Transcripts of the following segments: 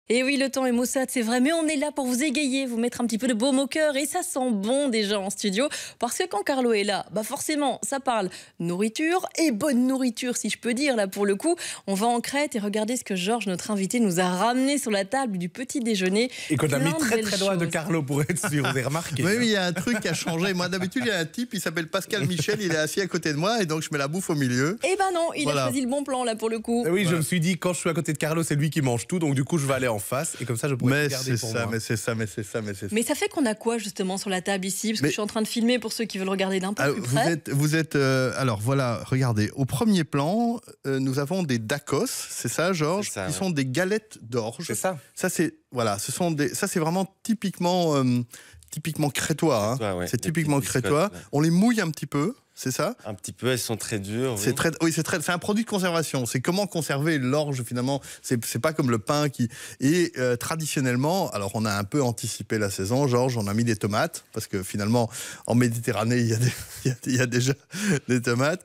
Et oui, le temps est maussade, c'est vrai, mais on est là pour vous égayer, vous mettre un petit peu de baume au cœur, et ça sent bon déjà en studio, parce que quand Carlo est là, bah forcément, ça parle nourriture, et bonne nourriture si je peux dire, là pour le coup. On va en Crète et regardez ce que Georges, notre invité, nous a ramené sur la table du petit déjeuner. Et qu'on a mis Plein de très belles très loin de choses. Carlo pour être sûr, vous avez remarqué. Oui, il y a un truc qui a changé. Moi, d'habitude, il y a un type, il s'appelle Pascal Michel, il est assis à côté de moi, et donc je mets la bouffe au milieu. Eh ben non, il Voilà. a choisi le bon plan là pour le coup. Oui, je Voilà. me suis dit, quand je suis à côté de Carlo, c'est lui qui mange tout, donc du coup, je vais aller en face, et comme ça, je pourrais Mais regarder c'est pour ça, moi. mais c'est ça, mais c'est ça, mais c'est ça. Mais ça fait qu'on a quoi justement sur la table ici? Parce que Mais- je suis en train de filmer pour ceux qui veulent regarder d'un peu Ah, plus près. vous êtes alors voilà, regardez, au premier plan, nous avons des dacos, c'est ça, Georges, C'est ça, qui ouais. sont des galettes d'orge. C'est ça. Ça c'est voilà, ça c'est vraiment typiquement crétois. Hein. Ouais, ouais, C'est des typiquement petites biscottes, crétois. ouais. On les mouille un petit peu, c'est ça. Un petit peu, elles sont très dures. C'est très, oui, c'est un produit de conservation. C'est comment conserver l'orge finalement. C'est pas comme le pain qui. Et traditionnellement, alors on a un peu anticipé la saison, Georges, on a mis des tomates parce que finalement en Méditerranée il y a déjà des tomates,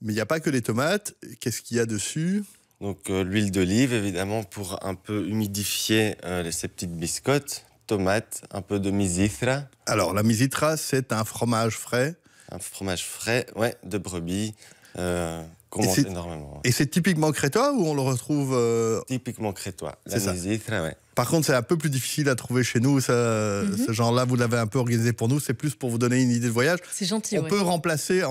mais il n'y a pas que les tomates. Qu'est-ce qu'il y a dessus? Donc l'huile d'olive, évidemment, pour un peu humidifier ces petites biscottes. Tomates, un peu de misitra, Alors la misitra, c'est un fromage frais un fromage frais, ouais, de brebis, qu'on Et mange c'est- énormément. et c'est typiquement crétois ou on le retrouve. Typiquement crétois. La C'est ça. misitra, ouais. Par contre, c'est un peu plus difficile à trouver chez nous. Ça, ce genre-là, vous l'avez un peu organisé pour nous. C'est plus pour vous donner une idée de voyage. C'est gentil, On ouais. peut remplacer,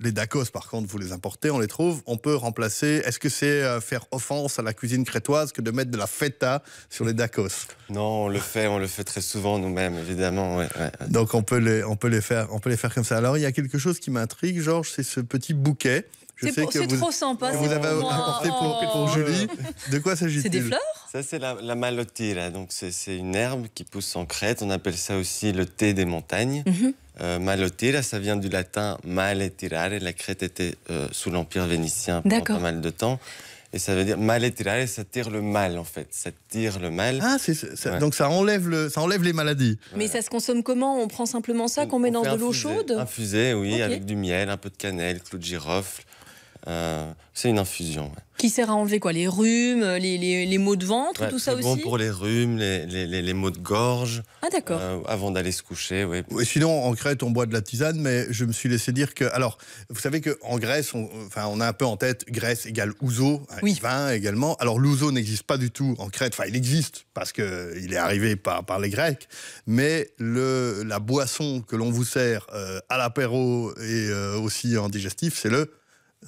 les dacos par contre, vous les importez, on les trouve. On peut remplacer. Est-ce que c'est faire offense à la cuisine crétoise que de mettre de la feta sur les dacos? Non, on le fait très souvent nous-mêmes, évidemment. Ouais, ouais. Donc on peut les faire comme ça. Alors il y a quelque chose qui m'intrigue, Georges, c'est ce petit bouquet. Je sais que C'est vous, trop sympa. que c'est vous avez pour moi. apporté pour Oh. Julie. De quoi s'agit-il? C'est des fleurs? Ça, c'est la malotira. Donc, c'est une herbe qui pousse en Crète. On appelle ça aussi le thé des montagnes. Malotira, ça vient du latin male tirare. La Crète était sous l'Empire vénitien pendant D'accord. pas mal de temps. Et ça veut dire male tirare, ça tire le mal, en fait. Ça tire le mal. Ah, Ouais. donc ça enlève les maladies. Mais ça se consomme comment? On prend simplement ça qu'on met dans fait de l'eau infuser. chaude? Infusé, oui, Ok. avec du miel, un peu de cannelle, clou de girofle. C'est une infusion. Ouais. Qui sert à enlever quoi? Les rhumes, les maux de ventre, Ouais, tout ça très bon aussi? pour les rhumes, les maux de gorge, Ah d'accord. avant d'aller se coucher. Ouais. Oui, sinon, en Crète, on boit de la tisane, mais je me suis laissé dire que... Alors, vous savez qu'en Grèce, on a un peu en tête Grèce égale ouzo, Oui. vin également. Alors, l'ouzo n'existe pas du tout en Crète. Enfin, il existe parce qu'il est arrivé par les Grecs. Mais la boisson que l'on vous sert à l'apéro et aussi en digestif, c'est le...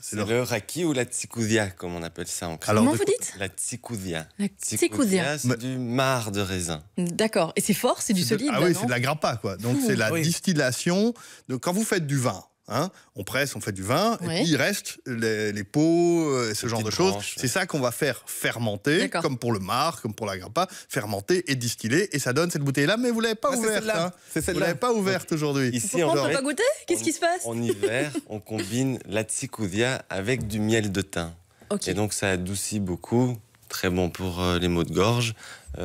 C'est le raki ou la tsikoudia, comme on appelle ça en Crète. Alors, Comment de vous quoi- dites? La tsikoudia. La tsikoudia. C'est du marc de raisin. D'accord. Et c'est fort, c'est du solide. Ah là, oui, non? c'est de la grappa, quoi. Donc, c'est la Oui. distillation. Donc, quand vous faites du vin, hein, on presse, on fait du vin, Ouais. et puis il reste les pots, ce genre de petites choses. branches, C'est ouais. ça qu'on va faire fermenter, D'accord. comme pour le marc, comme pour la grappa, fermenter et distiller, et ça donne cette bouteille-là, mais vous l'avez pas Ah, c'est ouverte. celle-là. Hein. C'est Vous celle-là. l'avez pas ouverte aujourd'hui. Ici, Pourquoi on en peut fait, pas goûter? Qu'est-ce qui se passe? En hiver, on combine la tsikoudia avec du miel de thym. Ok. Et donc, ça adoucit beaucoup. Très bon pour les maux de gorge.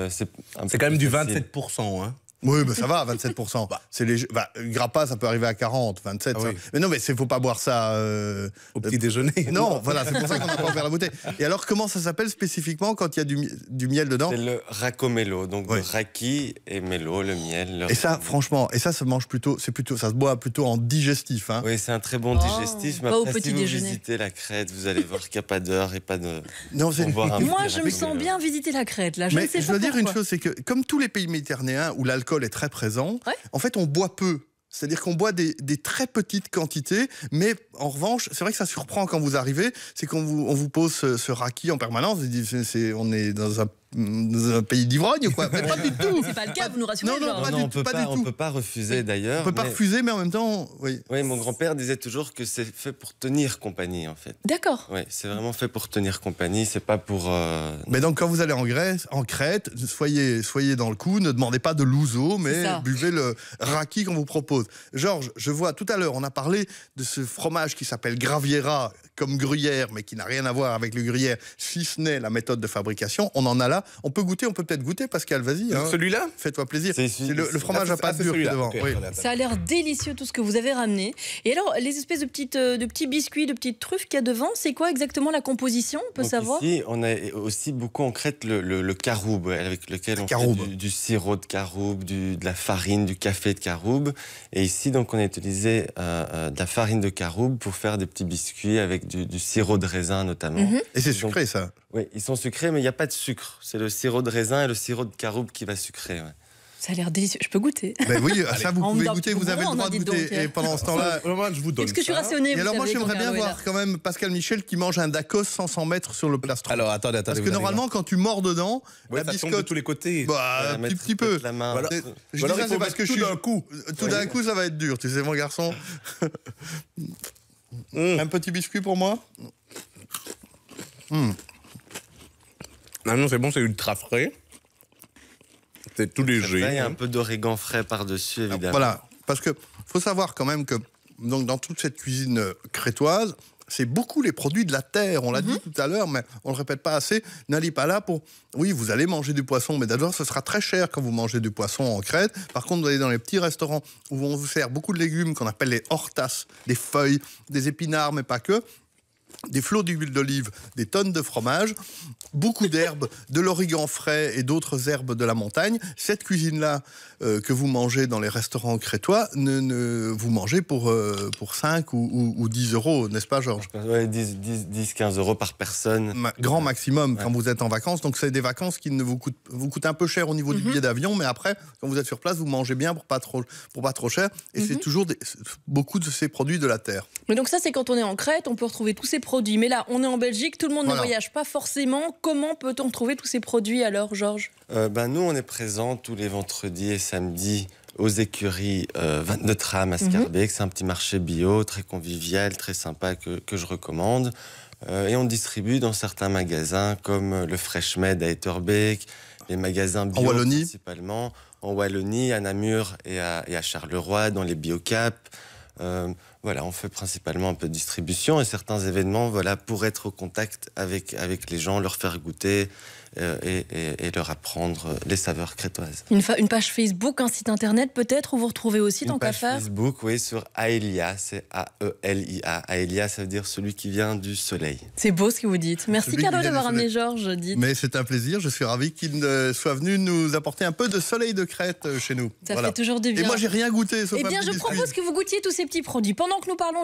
C'est C'est quand même du 27%. Hein. Oui, mais ça va, 27%. C'est léger. Grappa, ça peut arriver à 40, 27. Ah ça. oui. Mais non, mais il faut pas boire ça. Au petit déjeuner. Non, voilà, c'est pour ça qu'on n'a pas ouvert la bouteille. Et alors, comment ça s'appelle spécifiquement quand il y a du miel dedans? C'est le racomélo. Donc, Oui. le raki et mélo, le miel. Et ça, franchement, ça se mange plutôt, ça se boit plutôt en digestif. Hein. Oui, c'est un très bon Oh, digestif. Mais pas au après, petit si vous déjeuner. visitez la Crète, vous allez voir qu'il n'y a pas d'heure et pas de... Non, c'est... pour boire un Moi, petit je me racomélo. sens bien visiter la Crète, là. Je Mais ne sais je pas dois dire une pourquoi. chose, c'est que comme tous les pays méditerranéens où l'alcool est très présent, Ouais. en fait, on boit peu. C'est-à-dire qu'on boit des très petites quantités, mais en revanche, c'est vrai que ça surprend quand vous arrivez, c'est qu'on vous pose ce raki en permanence. Vous dites, on est dans un pays d'ivrogne, quoi. Mais pas du tout. C'est pas le cas, vous nous rassurez. Non, non, Georges. pas Non, du on tout, peut pas du on tout. peut pas refuser d'ailleurs. On peut pas mais- refuser, mais en même temps, oui. Oui, mon grand-père disait toujours que c'est fait pour tenir compagnie, en fait. D'accord. Oui, c'est vraiment fait pour tenir compagnie, c'est pas pour... Mais donc, quand vous allez en Grèce, en Crète, soyez dans le coup, ne demandez pas de l'ouzo, C'est mais ça. buvez le raki qu'on vous propose. Georges, je vois tout à l'heure, on a parlé de ce fromage qui s'appelle Graviera, comme gruyère, mais qui n'a rien à voir avec le gruyère, si ce n'est la méthode de fabrication. On en a là. là. On peut peut-être goûter, Pascal, vas-y. Hein. Celui-là? Fais-toi plaisir. C'est Le fromage à pâte dure qui est devant. Okay, Oui. attendez. Ça a l'air délicieux tout ce que vous avez ramené. Et alors, les espèces de petits biscuits, de petites truffes qu'il y a devant, c'est quoi exactement la composition? On peut Donc savoir? ici, on a aussi beaucoup en Crète le caroube, avec lequel on caroube. fait du sirop de caroube, de la farine, du café de caroube. Et ici, donc, on a utilisé de la farine de caroube pour faire des petits biscuits avec du sirop de raisin notamment. Et c'est sucré, ça. Oui, ils sont sucrés, mais il n'y a pas de sucre. C'est le sirop de raisin et le sirop de caroube qui va sucrer. Ouais. Ça a l'air délicieux. Je peux goûter. Ben oui, ça vous On pouvez vous donne goûter, un petit vous avez le bonbon, droit on de a dit goûter. donc. Et pendant ce temps-là... Vraiment, je vous donne Est-ce que je suis ça. rationnée? Et vous alors moi savez, j'aimerais quand bien Carlo est voir là. quand même Pascal Michel qui mange un Dacos sans s'en mettre sur le plastron. Alors, attendez. Parce que vous allez normalement quand tu mords dedans, voir. la Ouais, ça tombe de biscotte... tous les côtés. Bah, un Mettre petit peu. la main. Voilà. Je Ou alors, dis ça, il faut c'est parce mettre que je tout suis... d'un coup. Tout d'un coup ça va être dur, tu sais mon garçon. Un petit biscuit pour moi. Ah non, c'est bon, c'est ultra frais. C'est tout léger. Il y a un peu d'origan frais par-dessus, évidemment. Voilà, parce que faut savoir quand même que donc, dans toute cette cuisine crétoise, c'est beaucoup les produits de la terre. On l'a dit tout à l'heure, mais on le répète pas assez. N'allez pas là pour... Oui, vous allez manger du poisson, mais d'abord, ce sera très cher quand vous mangez du poisson en Crète. Par contre, vous allez dans les petits restaurants où on vous sert beaucoup de légumes qu'on appelle les hortas, des feuilles, des épinards, mais pas que. Des flots d'huile d'olive, des tonnes de fromage, beaucoup d'herbes, de l'origan frais et d'autres herbes de la montagne. Cette cuisine-là que vous mangez dans les restaurants crétois, vous mangez pour 5 ou 10 euros, n'est-ce pas Georges? Ouais, 10-15 euros par personne. Grand maximum quand vous êtes en vacances. Donc c'est des vacances qui vous coûtent un peu cher au niveau du billet d'avion, mais après, quand vous êtes sur place, vous mangez bien pour pas trop cher. Et c'est toujours beaucoup de ces produits de la terre. Mais donc ça, c'est quand on est en Crète, on peut retrouver tous ces produits. Mais là, on est en Belgique, tout le monde ne voyage pas forcément. Comment peut-on trouver tous ces produits alors, Georges? Nous, on est présents tous les vendredis et samedis aux écuries 22 Tram à Scarbeck. C'est un petit marché bio, très convivial, très sympa que je recommande. Et on distribue dans certains magasins comme le Fresh Med à Etterbeek, les magasins bio en Wallonie. principalement, en Wallonie, à Namur et à Charleroi, dans les Biocap. Voilà, on fait principalement un peu de distribution et certains événements, voilà, pour être au contact avec les gens, leur faire goûter et leur apprendre les saveurs crétoises. Une page Facebook, un site internet peut-être où vous retrouvez aussi tant qu'à page faire? Facebook, oui, sur Aelia, c'est A-E-L-I-A. Aelia, ça veut dire celui qui vient du soleil. C'est beau ce que vous dites. Merci Celui qui Carlo vient d'avoir du amené soleil. Georges. Dites. Mais c'est un plaisir, je suis ravi qu'il soit venu nous apporter un peu de soleil de Crète chez nous. Ça fait toujours du bien. Et moi j'ai rien goûté sauf Eh un bien, petit je biscuit. propose que vous goûtiez tous ces petits produits pendant que nous parlons.